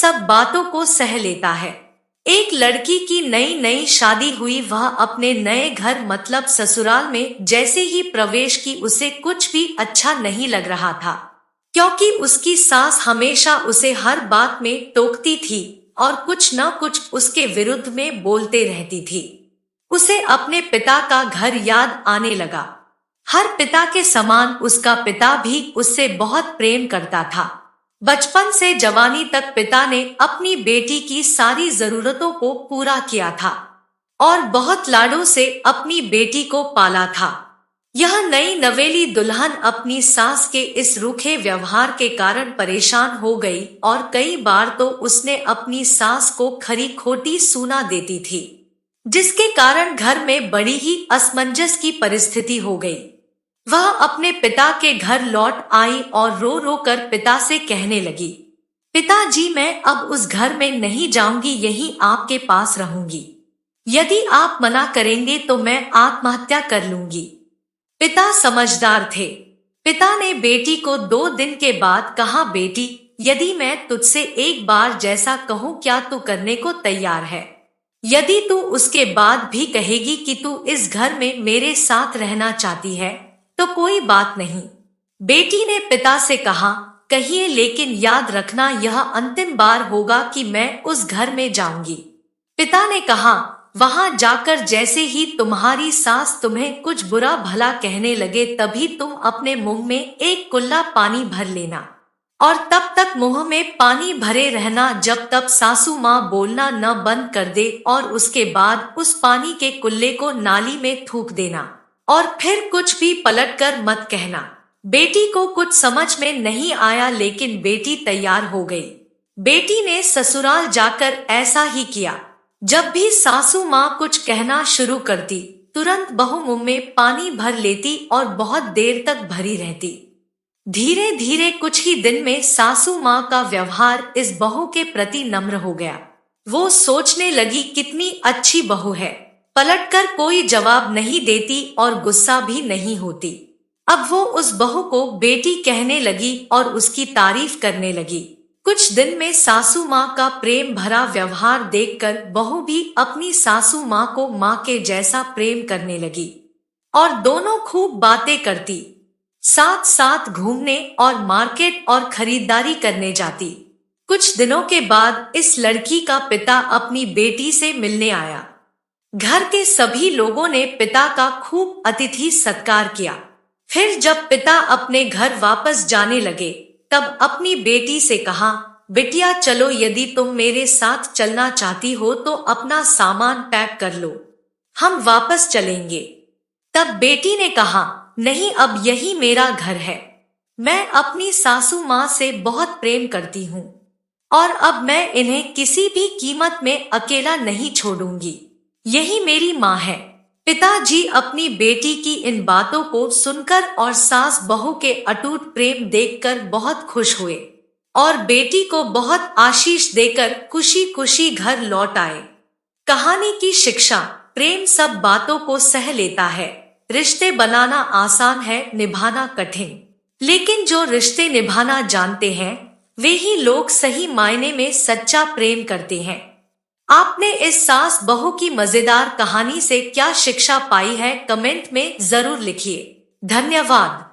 सब बातों को सह लेता है। एक लड़की की नई नई शादी हुई, वह अपने नए घर मतलब ससुराल में जैसे ही प्रवेश की उसे कुछ भी अच्छा नहीं लग रहा था, क्योंकि उसकी सास हमेशा उसे हर बात में टोकती थी और कुछ न कुछ उसके विरुद्ध में बोलते रहती थी। उसे अपने पिता का घर याद आने लगा। हर पिता के समान उसका पिता भी उससे बहुत प्रेम करता था। बचपन से जवानी तक पिता ने अपनी बेटी की सारी जरूरतों को पूरा किया था और बहुत लाडों से अपनी बेटी को पाला था। यह नई नवेली दुल्हन अपनी सास के इस रूखे व्यवहार के कारण परेशान हो गई और कई बार तो उसने अपनी सास को खरी खोटी सूना देती थी, जिसके कारण घर में बड़ी ही असमंजस की परिस्थिति हो गई। वह अपने पिता के घर लौट आई और रो रो कर पिता से कहने लगी, पिताजी, मैं अब उस घर में नहीं जाऊंगी, यहीं आपके पास रहूंगी। यदि आप मना करेंगे तो मैं आत्महत्या कर लूंगी। पिता समझदार थे। पिता ने बेटी को 2 दिन के बाद कहा, बेटी, यदि मैं तुझसे एक बार जैसा कहूँ क्या तू करने को तैयार है? यदि तू उसके बाद भी कहेगी कि तू इस घर में मेरे साथ रहना चाहती है तो कोई बात नहीं। बेटी ने पिता से कहा, कहिए, लेकिन याद रखना यह अंतिम बार होगा कि मैं उस घर में जाऊंगी। पिता ने कहा, वहां जाकर जैसे ही तुम्हारी सास तुम्हें कुछ बुरा भला कहने लगे तभी तुम अपने मुंह में एक कुल्ला पानी भर लेना और तब तक मुंह में पानी भरे रहना जब तक सासू माँ बोलना न बंद कर दे, और उसके बाद उस पानी के कुल्ले को नाली में थूक देना और फिर कुछ भी पलटकर मत कहना। बेटी को कुछ समझ में नहीं आया, लेकिन बेटी तैयार हो गई। बेटी ने ससुराल जाकर ऐसा ही किया। जब भी सासू माँ कुछ कहना शुरू करती, तुरंत बहू मुंह में पानी भर लेती और बहुत देर तक भरी रहती। धीरे धीरे कुछ ही दिन में सासू माँ का व्यवहार इस बहू के प्रति नम्र हो गया। वो सोचने लगी, कितनी अच्छी बहू है, पलटकर कोई जवाब नहीं देती और गुस्सा भी नहीं होती। अब वो उस बहू को बेटी कहने लगी और उसकी तारीफ करने लगी। कुछ दिन में सासू माँ का प्रेम भरा व्यवहार देखकर बहू भी अपनी सासू माँ को माँ के जैसा प्रेम करने लगी और दोनों खूब बातें करती, साथ साथ घूमने और मार्केट और खरीदारी करने जाती। कुछ दिनों के बाद इस लड़की का पिता अपनी बेटी से मिलने आया। घर के सभी लोगों ने पिता का खूब अतिथि सत्कार किया। फिर जब पिता अपने घर वापस जाने लगे तब अपनी बेटी से कहा, बिटिया चलो, यदि तुम मेरे साथ चलना चाहती हो तो अपना सामान पैक कर लो, हम वापस चलेंगे। तब बेटी ने कहा, नहीं, अब यही मेरा घर है। मैं अपनी सासू माँ से बहुत प्रेम करती हूँ और अब मैं इन्हें किसी भी कीमत में अकेला नहीं छोड़ूंगी। यही मेरी माँ है। पिताजी अपनी बेटी की इन बातों को सुनकर और सास बहू के अटूट प्रेम देखकर बहुत खुश हुए और बेटी को बहुत आशीष देकर खुशी खुशी घर लौट आए। कहानी की शिक्षा, प्रेम सब बातों को सह लेता है। रिश्ते बनाना आसान है, निभाना कठिन। लेकिन जो रिश्ते निभाना जानते हैं वे ही लोग सही मायने में सच्चा प्रेम करते हैं। आपने इस सास बहू की मजेदार कहानी से क्या शिक्षा पाई है, कमेंट में जरूर लिखिए। धन्यवाद।